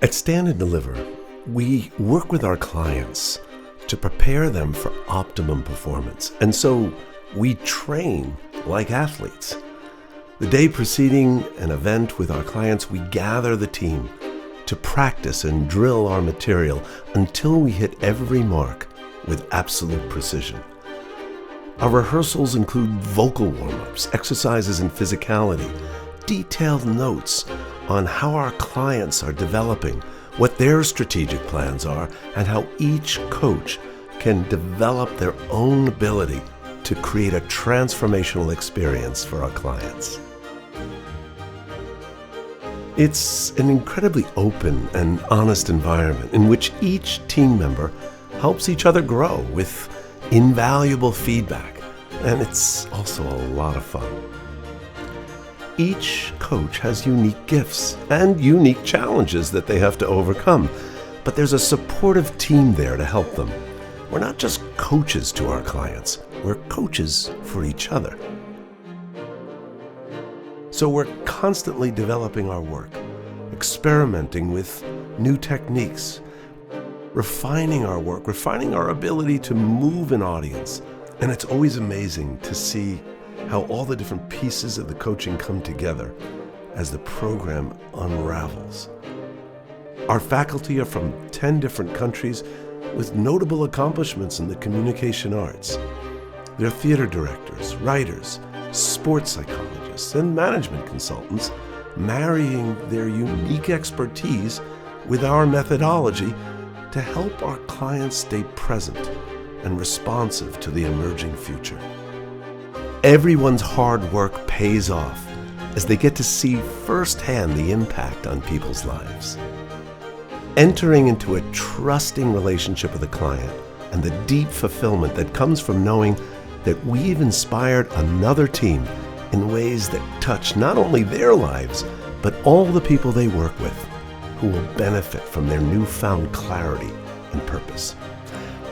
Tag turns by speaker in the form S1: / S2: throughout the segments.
S1: At Stand and Deliver, we work with our clients to prepare them for optimum performance. And so we train like athletes. The day preceding an event with our clients, we gather the team to practice and drill our material until we hit every mark with absolute precision. Our rehearsals include vocal warm-ups, exercises in physicality, detailed notes on how our clients are developing, what their strategic plans are, and how each coach can develop their own ability to create a transformational experience for our clients. It's an incredibly open and honest environment in which each team member helps each other grow with invaluable feedback, and it's also a lot of fun. Each coach has unique gifts and unique challenges that they have to overcome, but there's a supportive team there to help them. We're not just coaches to our clients, we're coaches for each other. So we're constantly developing our work, experimenting with new techniques, refining our work, refining our ability to move an audience. And it's always amazing to see how all the different pieces of the coaching come together as the program unravels. Our faculty are from 10 different countries with notable accomplishments in the communication arts. They're theater directors, writers, sports psychologists, and management consultants, marrying their unique expertise with our methodology to help our clients stay present and responsive to the emerging future. Everyone's hard work pays off as they get to see firsthand the impact on people's lives. Entering into a trusting relationship with a client and the deep fulfillment that comes from knowing that we've inspired another team in ways that touch not only their lives, but all the people they work with who will benefit from their newfound clarity and purpose.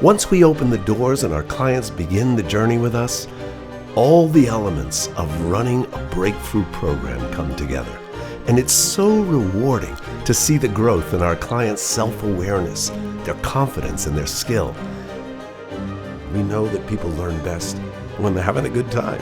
S1: Once we open the doors and our clients begin the journey with us, all the elements of running a breakthrough program come together. And it's so rewarding to see the growth in our clients' self-awareness, their confidence, and their skill. We know that people learn best when they're having a good time.